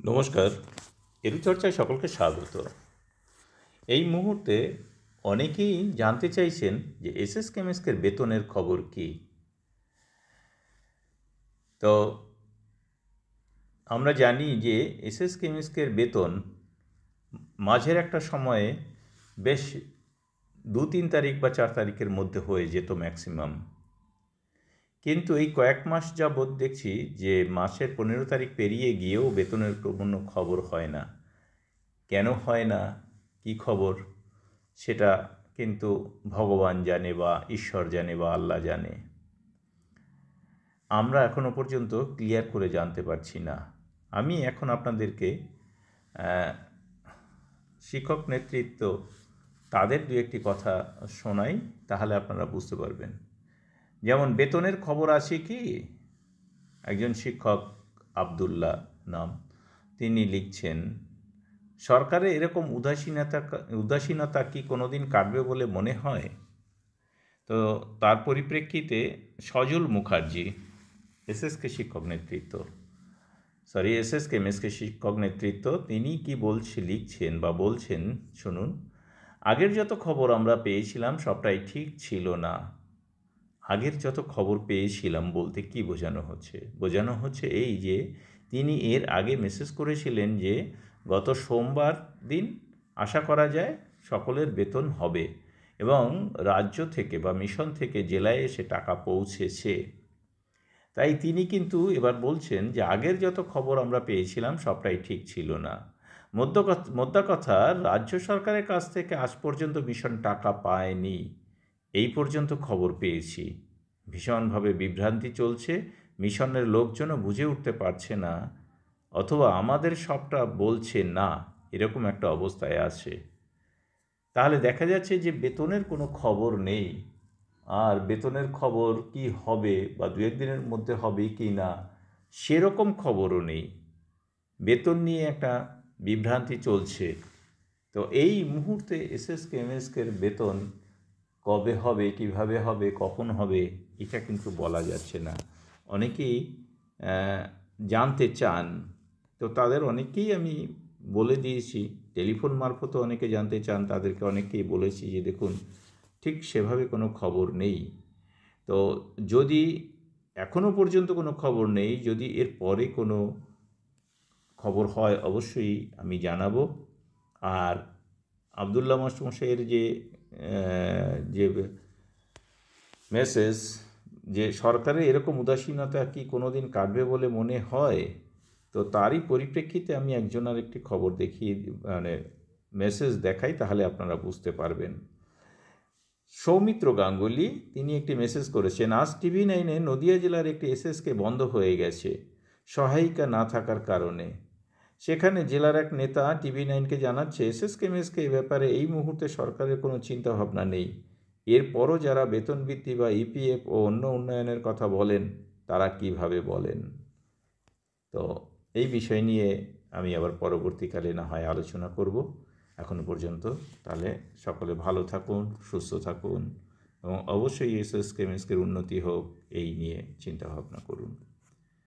নমস্কার, এরুচর্চায় সকলকে স্বাগত। এই মুহূর্তে অনেকেই জানতে চাইছেন যে এসএস কেমিস্টের বেতনের খবর কী। তো আমরা জানি যে এসএস কেমিস্টের বেতন মাঝের একটা সময়ে বেশ 2-3 তারিখ বা 4 তারিখের মধ্যে হয়ে যেত ম্যাক্সিমাম, কিন্তু এই কয়েক মাস যাবৎ দেখছি যে মাসের 15 তারিখ পেরিয়ে গিয়েও বেতনের কোনো খবর হয় না। কেন হয় না, কী খবর, সেটা কিন্তু ভগবান জানে বা ঈশ্বর জানে বা আল্লাহ জানে। আমরা এখনও পর্যন্ত ক্লিয়ার করে জানতে পারছি না। আমি এখন আপনাদেরকে শিক্ষক নেতৃত্ব তাদের দু একটি কথা শোনাই, তাহলে আপনারা বুঝতে পারবেন। যেমন বেতনের খবর আছে কি, একজন শিক্ষক আবদুল্লাহ নাম, তিনি লিখছেন, সরকারের এরকম উদাসীনতা কি কোনোদিন কাটবে বলে মনে হয়? তো তার পরিপ্রেক্ষিতে সজল মুখার্জি, এসএসকে শিক্ষক নেতৃত্ব, তিনি কি লিখছেন বা বলছেন শুনুন। আগের যত খবর আমরা পেয়েছিলাম সবটাই ঠিক ছিল না। আগের যত খবর পেয়েছিলাম বলতে কি বোঝানো হচ্ছে এই যে তিনি এর আগে মেসেজ করেছিলেন যে গত সোমবার দিন আশা করা যায় সকলের বেতন হবে, এবং রাজ্য থেকে বা মিশন থেকে জেলায় এসে টাকা পৌঁছেছে। তাই তিনি কিন্তু এবার বলছেন যে আগের যত খবর আমরা পেয়েছিলাম সবটাই ঠিক ছিল না। মোদ্দা কথা, রাজ্য সরকারের কাছ থেকে আজ পর্যন্ত মিশন টাকা পায়নি, এই পর্যন্ত খবর পেয়েছি। ভীষণভাবে বিভ্রান্তি চলছে, মিশনের লোকজনও বুঝে উঠতে পারছে না, অথবা আমাদের সবটা বলছে না, এরকম একটা অবস্থায় আছে। তাহলে দেখা যাচ্ছে যে বেতনের কোনো খবর নেই, আর বেতনের খবর কি হবে বা 2-1 দিনের মধ্যে হবে কি না সেরকম খবরও নেই। বেতন নিয়ে একটা বিভ্রান্তি চলছে। তো এই মুহূর্তে এসএসকেএমএসকের বেতন কবে হবে, কিভাবে হবে, কখন হবে, এটা কিন্তু বলা যাচ্ছে না। অনেকেই জানতে চান, তো তাদের অনেকেই আমি বলে দিয়েছি, টেলিফোন মারফতও অনেকে জানতে চান, তাদেরকে অনেকেই বলেছি যে দেখুন ঠিক সেভাবে কোনো খবর নেই। তো যদি এখনও পর্যন্ত কোনো খবর নেই, যদি এর পরে কোনো খবর হয় অবশ্যই আমি জানাবো। আর আবদুল্লাহ মাস্টারমশাইয়ের যে মেসেজ, যে সরকারের এরকম উদাসীনতা কি কোনো দিন কাটবে বলে মনে হয়, তো তারই পরিপ্রেক্ষিতে আমি একজনের একটি খবর দেখিয়ে মেসেজ দেখাই, তাহলে আপনারা বুঝতে পারবেন। সৌমিত্র গাঙ্গুলি, তিনি একটি মেসেজ করেছেন, আজ TV9 নদিয়া জেলার একটি এসএসকে বন্ধ হয়ে গেছে সহায়িকা না থাকার কারণে। সেখানে জেলার এক নেতা TV9কে জানাচ্ছে এসএসকেএমএসকে এ ব্যাপারে এই মুহূর্তে সরকারের কোনো চিন্তাভাবনা নেই। এরপরও যারা বেতন বৃদ্ধি বা ইপিএফ ও অন্য উন্নয়নের কথা বলেন তারা কিভাবে বলেন। তো এই বিষয় নিয়ে আমি আবার পরবর্তীকালে না হয় আলোচনা করব। এখনো পর্যন্ত তাহলে সকলে ভালো থাকুন, সুস্থ থাকুন, এবং অবশ্যই এসএসকেএমএসকের উন্নতি হোক এই নিয়ে চিন্তাভাবনা করুন।